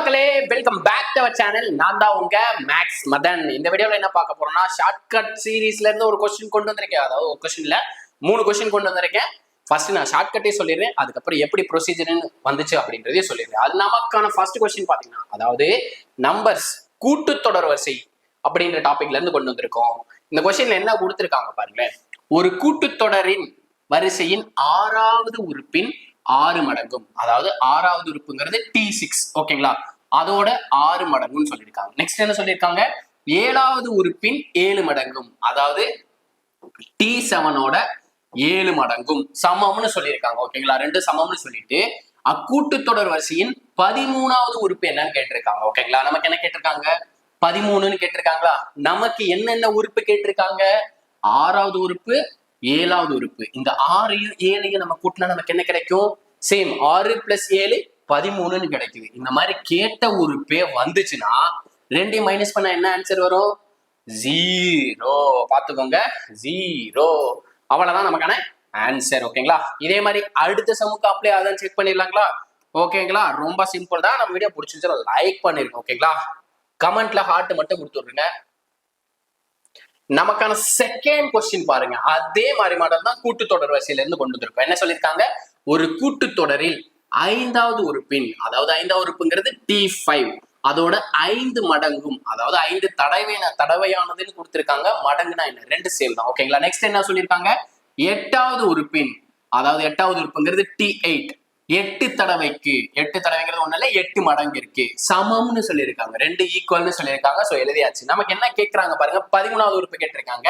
மக்களே, welcome back to our channel. நான் தான் உங்க மேக்ஸ் மதன். இந்த வீடியோல என்ன பார்க்க போறோம்னா, ஷார்ட்கட் சீரீஸ்ல இருந்து ஒரு கொஸ்டின் கொண்டு வந்திருக்கேன். அதாவது ஒரு கொஸ்டின்ல 3 கொஸ்டின் கொண்டு வந்திருக்கேன். ஃபர்ஸ்ட் நான் ஷார்ட்கட்டே சொல்லிடுறேன், அதுக்கப்புறம் எப்படி ப்ரொசீஜர்னு வந்துச்சு அப்படின்றதே சொல்லிடுறேன். அது நமக்கான ஃபர்ஸ்ட் கொஸ்டின் பாத்தீங்கன்னா, அதாவது நம்பர்ஸ் கூட்டுத்தொடர் வரிசை அப்படின்ற டாபிக்ல இருந்து கொண்டு வந்திருக்கோம். இந்த கொஸ்டின்ல என்ன கொடுத்திருக்காங்க பாருங்களேன். ஒரு கூட்டுத்தொடரின் வரிசையின் 6வது உறுப்பின் 6 மடங்கும், அதாவது 6வது உறுப்புங்கிறது T6, ஓகேங்களா? அதோட 6 மடங்குன்னு சொல்லியிருக்காங்க. நெக்ஸ்ட் என்ன சொல்லியிருக்காங்க? 7வது உறுப்பின் 7 மடங்கும், அதாவது T7ஓட 7 மடங்கும் சமம்னு சொல்லியிருக்காங்க. ஓகேங்களா? 2 சமம்னு சொல்லிட்டு அக்கூட்டுத்தொடர் வரிசையின் 13வது உறுப்பு என்னன்னு கேட்டிருக்காங்க. ஓகேங்களா? நமக்கு என்ன கேட்டிருக்காங்க? 13ன்னு கேட்டிருக்காங்களா? நமக்கு என்னென்ன உறுப்பு கேட்டிருக்காங்க? 6வது உறுப்பு, 7வது உறுப்பு. இந்த 6 7 நம்ம கூட்டினா நமக்கு என்ன கிடைக்கும்? சேம் 6 + 7 13ன்னு கிடைக்குது. இந்த மாதிரி கேட்ட உறுப்பே வந்துச்சுன்னா 2 மைனஸ் பண்ண என்ன ஆன்சர் வரும்? 0. பாத்துக்கோங்க, 0. அவ்வளவுதான் நமக்கான ஆன்சர். ஓகேங்களா? இதே மாதிரி அடுத்த சமுக்கு அப்ளை அதான் செக் பண்ணிடலாங்களா? ஓகேங்களா? ரொம்ப சிம்பிள் தான். நம்ம வீடியோ பிடிச்சிருந்தா லைக் பண்ணிருங்க. ஓகேங்களா? கமெண்ட்ல ஹார்ட் மட்டும் கொடுத்துருங்க. நமக்கான செகண்ட் கொஸ்டின் பாருங்க. அதே மாதிரி மாடல் தான் கூட்டுத்தொடர் வரிசையில இருந்து கொண்டு வந்திருக்கோம். என்ன சொல்லியிருக்காங்க? ஒரு கூட்டுத்தொடரில் 5வது உறுப்பின், அதாவது 5வது உறுப்புங்கிறது T5, அதோட 5 மடங்கும், அதாவது 5 தடவையானதுன்னு கொடுத்திருக்காங்க. மடங்குனா என்ன? 2 சேம் தான். ஓகேங்களா? நெக்ஸ்ட் என்ன சொல்லியிருக்காங்க? 8வது உறுப்பின், அதாவது 8வது உறுப்புங்கிறது T8, 8 தடவைக்கு, 8 தடவைங்கிறது ஒண்ணு இல்ல, 8 மடங்கு இருக்கு, சமம்னு சொல்லியிருக்காங்க. 2 ஈக்குவல்னு சொல்லியிருக்காங்க. சோ எழுதியாச்சு. நமக்கு என்ன கேட்கறாங்க பாருங்க, 13வது உறுப்பு கேட்டிருக்காங்க.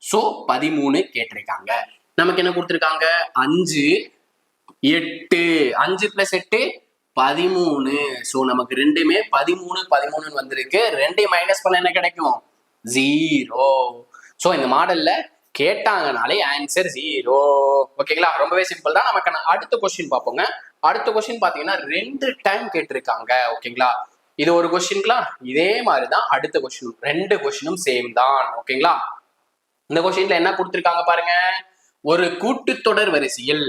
சோ 13 கேட்டிருக்காங்க. நமக்கு என்ன கொடுத்திருக்காங்க? 5 8, 5 + 8 13. சோ நமக்கு ரெண்டுமே 13 13 வந்திருக்கு. 2 மைனஸ் பண்ண என்ன கிடைக்கும்? 0. சோ இந்த மாடல்ல கேட்டாங்கனாலே ஆன்சர் 0. ஓகேங்களா? ரொம்பவே சிம்பிள் தான். நமக்கு அடுத்த கொஸ்டின் பார்ப்போங்க. அடுத்த கொஸ்டின் பாத்தீங்கன்னா 2 டைம் கேட்டிருக்காங்க. ஓகேங்களா? இது ஒரு கொஸ்டின்களா, இதே மாதிரிதான் அடுத்த கொஸ்டின். 2 கொஸ்டினும் சேம் தான். ஓகேங்களா? இந்த கொஸ்டின்ல என்ன கொடுத்திருக்காங்க பாருங்க. ஒரு கூட்டுத்தொடர் வரிசையில்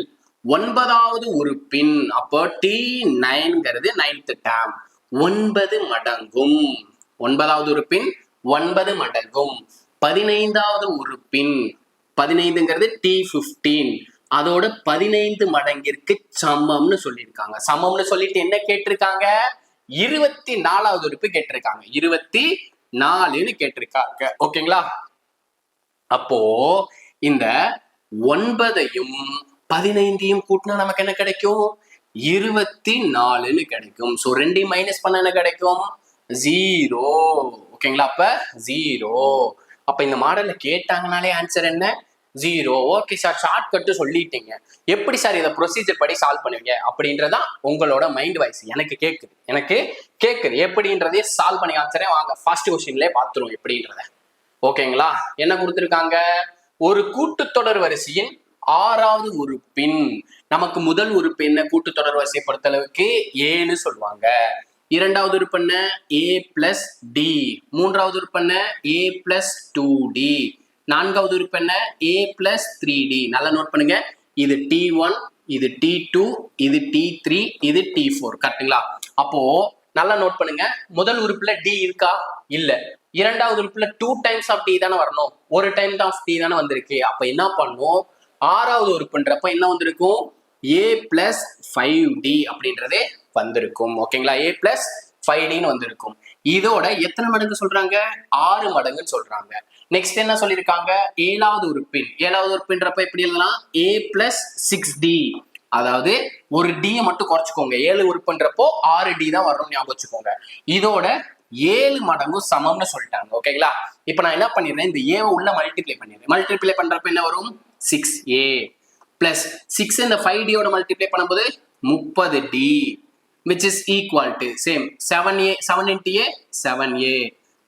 9வது உறுப்பின், அப்போ T9ங்கிறது 9th டேர்ம், 9 மடங்கும், 9வது உறுப்பின் 9 மடங்கும், 15வது உறுப்பின் 15ங்கிறது T15, அதோட 15 மடங்கிற்கு சமம்னு சொல்லியிருக்காங்க. சமம்னு சொல்லிட்டு என்ன கேட்டிருக்காங்க? 24வது உறுப்பு கேட்டிருக்காங்க. 24ன்னு கேட்டிருக்காங்க. ஓகேங்களா? அப்போ இந்த 9ஐயும் 15ஐயும் கூட்டினா நமக்கு என்ன கிடைக்கும்? 24ன்னு கிடைக்கும். சோ 2 மைனஸ் பண்ண என்ன கிடைக்கும்? 0. ஓகேங்களா? அப்ப 0. அப்ப இந்த மாடல்ல கேட்டாங்கனாலே ஆன்சர் என்ன? 0. ஓகே சார், ஷார்ட் கட்டு சொல்லிட்டீங்க, எப்படி சார் இதை ப்ரொசீஜர் படி சால்வ் பண்ணுவீங்க அப்படின்றதான் உங்களோட மைண்ட் வாய்ஸ் எனக்கு கேக்குது. எப்படின்றதே சால்வ் பண்ணி காமிச்சறேன். வாங்க ஃபர்ஸ்ட் கொஸ்டின்லயே பாத்துருவோம் எப்படின்றத. ஓகேங்களா? என்ன கொடுத்திருக்காங்க? ஒரு கூட்டுத்தொடர் வரிசையின் 6வது உறுப்பின், நமக்கு முதல் உறுப்பு என்ன? கூட்டுத்தொடர் வரிசை பொறுத்தளவுக்கு Aன்னு சொல்லுவாங்க. 2வது உறுப்பு என்ன? A + D. 3வது உறுப்பு என்ன? A + 2D. 4வது உறுப்பு என்ன? A + 3D. நல்லா நோட் பண்ணுங்க. இது T1, இது T2, இது T3, இது T4. கரெக்டுங்களா? அப்போ நல்லா நோட் பண்ணுங்க. முதல் உறுப்புல D இருக்கா? இல்ல. 2வது உறுப்புல 2 டைம்ஸ் ஆஃப் D தானே வரணும், ஒரு டைம் ஆஃப் D தானே வந்திருக்கு. அப்ப என்ன பண்ணும்? 6வது உறுப்புன்றப்ப என்ன வந்திருக்கும்? A + 5D அப்படின்றதே வந்திருக்கும். ஓகேங்களா? A + 5Dன்னு வந்திருக்கும். இதோட எத்தனை மடங்கு சொல்றாங்க? 6 மடங்குன்னு சொல்றாங்க. நெக்ஸ்ட் என்ன சொல்லியிருக்காங்க? 7வது உறுப்பின்றப்ப எப்படி எழுதலாம்? A + 6D, அதாவது ஒரு D மட்டும் குறைச்சுக்கோங்க. 7 உறுப்புன்றப்போ 6D தான் வரணும்னு ஞாபகம் வச்சுக்கோங்க. இதோட 7 மடங்கும் சமம்னு சொல்லிட்டாங்க. ஓகேங்களா? இப்ப நான் என்ன பண்ணிடுறேன்? இந்த A உள்ள மல்டிப்ளை பண்ணிடுறேன். மல்டிப்ளை பண்றப்ப என்ன வரும்? 6A + 6 இந்த 5D மல்டிப்ளை பண்ணும்போது 30D, which is equal to same 7A, 7 into A 7A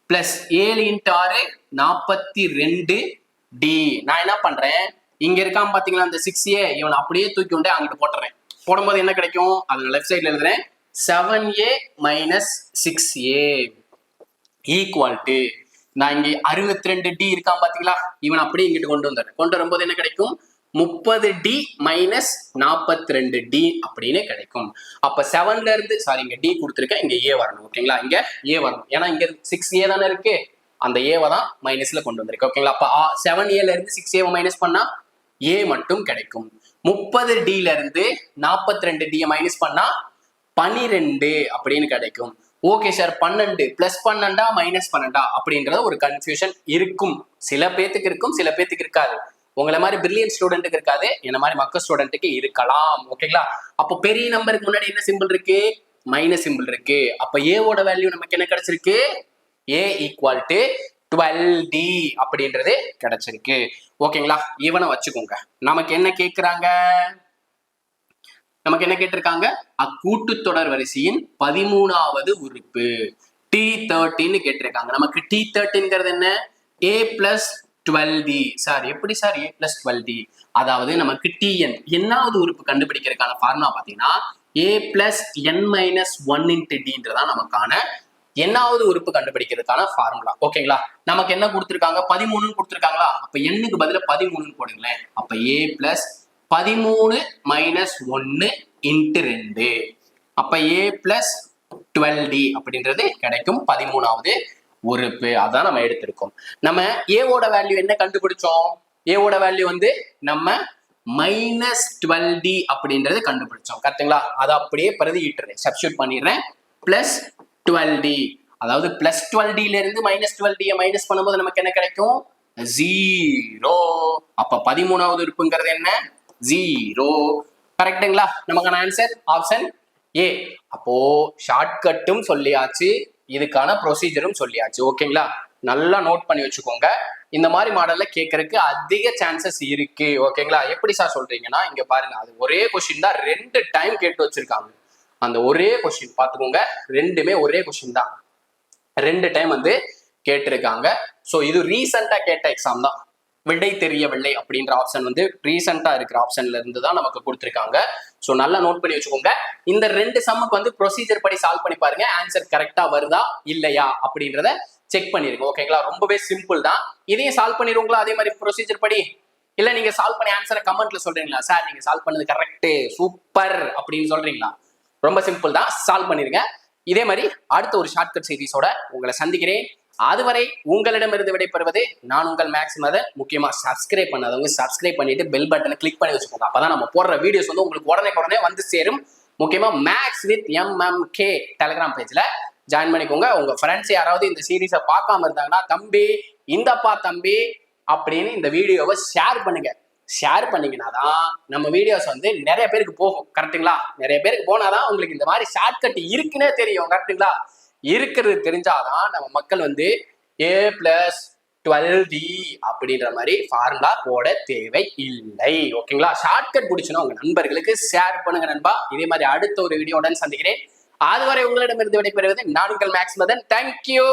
plus 7 into 6 42D. நான் என்ன பண்றேன்? இங்க இருக்காம பாத்தீங்களா அந்த 6A, இவனை அப்படியே தூக்கி கொண்டு அங்கிட்டு போட்டுறேன். போடும்போது என்ன கிடைக்கும்? அது லெஃப்ட் சைட்ல எழுதுறேன். 7A - 6A equal to, நான் இங்க 62D இருக்காம பாத்தீங்களா, இவன் அப்படியே இங்கிட்டு கொண்டு வரும்போது என்ன கிடைக்கும்? 30D மைனஸ் 42D அப்படின்னு கிடைக்கும். அப்ப 7ல இருந்து சாரி இங்க D கொடுத்துருக்கேன், இங்க A வரணும். ஓகேங்களா, இங்க A வரணும். ஏன்னா இங்க 6A தானே இருக்கு, அந்த ஏவை தான் மைனஸ்ல கொண்டு வந்திருக்கு. ஓகேங்களா, அப்ப 7Aல இருந்து 6A மைனஸ் பண்ணா A மட்டும் கிடைக்கும். 30Dல இருந்து 42D மைனஸ் பண்ணா 12 அப்படின்னு கிடைக்கும். ஓகே சார், 12 பிளஸ் 12 மைனஸ் 12 அப்படின்றத ஒரு கன்ஃபியூஷன் இருக்கும். சில பேத்துக்கு இருக்கும், சில பேத்துக்கு இருக்காது. உங்களை மாதிரி பிரில்லியன்ட் ஸ்டூடெண்ட்டுக்கு இருக்காது, என்ன மாதிரி மக்க ஸ்டூடெண்ட்டுக்கு இருக்கலாம். ஓகேங்களா, அப்போ பெரிய நம்பருக்கு முன்னாடி என்ன சிம்பிள் இருக்கு, மைனஸ் சிம்பிள் இருக்கு. அப்ப ஏவோட வேல்யூ நமக்கு என்ன கிடைச்சிருக்கு, A ஈக்குவல் டு 12D அப்படின்றது கிடைச்சிருக்கு. ஓகேங்களா, இவனை வச்சுக்கோங்க. நமக்கு என்ன கேட்கிறாங்க, நமக்கு என்ன கேட்டிருக்காங்க, அக்கூட்டுத்தொடர் வரிசையின் 13வது உறுப்பு T13 கேட்டிருக்காங்க. நமக்கு T13ங்கிறது என்ன, A பிளஸ் 12D. சார் எப்படி சார் A பிளஸ் 12D, அதாவது நமக்கு Tn என்னாவது உறுப்பு கண்டுபிடிக்கிறதுக்கான ஃபார்முலா பாத்தீங்கன்னா A plus n minus 1 into Dன்றதான் நமக்கான என்னாவது உறுப்பு கண்டுபிடிக்கிறதுக்கான ஃபார்முலா. ஓகேங்களா, நமக்கு என்ன கொடுத்துருக்காங்க, 13 கொடுத்துருக்காங்களா, அப்ப n-க்கு பதிலா 13 போடுங்களேன். அப்ப A பிளஸ் 13 மைனஸ் 1 இன்ட்டு 2, அப்ப A பிளஸ் 12D அப்படின்றது கிடைக்கும் 13வது உறுப்பு. அதான் நம்ம எடுத்திருக்கோம். நம்ம ஏவோட வேல்யூ என்ன கண்டுபிடிச்சோம், ஏவோட வேல்யூ வந்து நம்ம மைனஸ் 12D அப்படின்றது கண்டுபிடிச்சோம். கரெக்டுங்களா, அதை அப்படியே பிரதியிட்டுறேன், சப்ஸ்டியூட் பண்ணிடுறேன். பிளஸ் 12D, அதாவது பிளஸ் 12Dல இருந்து மைனஸ் 12D மைனஸ் பண்ணும்போது நமக்கு என்ன கிடைக்கும், 0. அப்ப 13வது உறுப்புங்கிறது என்ன, 0. கரெக்டுங்களா, நமக்கான ஆன்சர் ஆப்ஷன் ஏ. அப்போ ஷார்ட்கட்டும் சொல்லியாச்சு, இதுக்கான ப்ரொசீஜரும் சொல்லியாச்சு. ஓகேங்களா, நல்லா நோட் பண்ணி வச்சுக்கோங்க. இந்த மாதிரி மாடல்ல கேட்கறதுக்கு அதிக சான்சஸ் இருக்கு. ஓகேங்களா, எப்படி சார் சொல்றீங்கன்னா இங்க பாருங்க, அது ஒரே கொஸ்டின் தான் 2 டைம் கேட்டு வச்சிருக்காங்க. அந்த ஒரே கொஸ்டின் பாத்துக்கோங்க, ரெண்டுமே ஒரே கொஸ்டின் தான், 2 டைம் வந்து கேட்டிருக்காங்க. ஸோ இது ரீசெண்டா கேட்ட எக்ஸாம் தான். விடை தெரியவில்லை அப்படின்ற ஆப்ஷன் வந்து ரீசெண்டா இருக்கிற ஆப்ஷன்ல இருந்து தான் நமக்கு கொடுத்துருக்காங்க. ஸோ நல்லா நோட் பண்ணி வச்சுக்கோங்க. இந்த 2 சம்முக்கு வந்து ப்ரொசீஜர் படி சால்வ் பண்ணி பாருங்க, ஆன்சர் கரெக்டா வருதா இல்லையா அப்படின்றத செக் பண்ணிருங்க. ஓகேங்களா, ரொம்பவே சிம்பிள் தான். இதையும் சால்வ் பண்ணிடுவோங்களா அதே மாதிரி ப்ரொசீஜர் படி, இல்ல நீங்க சால்வ் பண்ணி ஆன்சரை கமெண்ட்ல சொல்றீங்களா, சார் நீங்க சால்வ் பண்ணது கரெக்ட் சூப்பர் அப்படின்னு சொல்றீங்களா? ரொம்ப சிம்பிள் தான், சால்வ் பண்ணிருங்க. இதே மாதிரி அடுத்த ஒரு ஷார்ட்கட் சீரிஸோட உங்களை சந்திக்கிறேன். அதுவரை உங்களிடமிருந்து விடைபெறுவது நான் உங்கள் மேக்ஸ் மதன். முக்கியமா சப்ஸ்கிரைப் பண்ணாதவங்க சப்ஸ்கிரைப் பண்ணிட்டு பெல் பட்டனை கிளிக் பண்ணி வச்சுக்கோங்க. அப்பதான் நம்ம போடுற வீடியோஸ் வந்து உங்களுக்கு உடனே வந்து சேரும். முக்கியமா மேக்ஸ் வித் MMK டெலிகிராம் பேஜ்ல ஜாயின் பண்ணிக்கோங்க. உங்க ஃப்ரெண்ட்ஸ் யாராவது இந்த சீரீஸை பார்க்காம இருந்தாங்கன்னா, தம்பி இந்தப்பா தம்பி அப்படின்னு இந்த வீடியோவை ஷேர் பண்ணுங்க. ஷேர் பண்ணீங்கன்னா தான் நம்ம வீடியோஸ் வந்து நிறைய பேருக்கு போகும். கரெக்டுங்களா, நிறைய பேருக்கு போனாதான் உங்களுக்கு இந்த மாதிரி ஷார்ட்கட் இருக்குன்னே தெரியும். கரெக்டுங்களா, இருக்கிறது தெரிஞ்சாதான் நம்ம மக்கள் வந்து A பிளஸ் 12D அப்படின்ற மாதிரி ஃபார்முலா போட தேவை இல்லை. ஓகேங்களா, ஷார்ட்கட் பிடிச்சுன்னா உங்க நண்பர்களுக்கு ஷேர் பண்ணுங்க நண்பா. இதே மாதிரி அடுத்த ஒரு வீடியோவுடன் சந்திக்கிறேன். அதுவரை உங்களிடமிருந்து விடைபெறுவது நான் உங்கள் மேக்ஸ் மதன். தேங்க்யூ.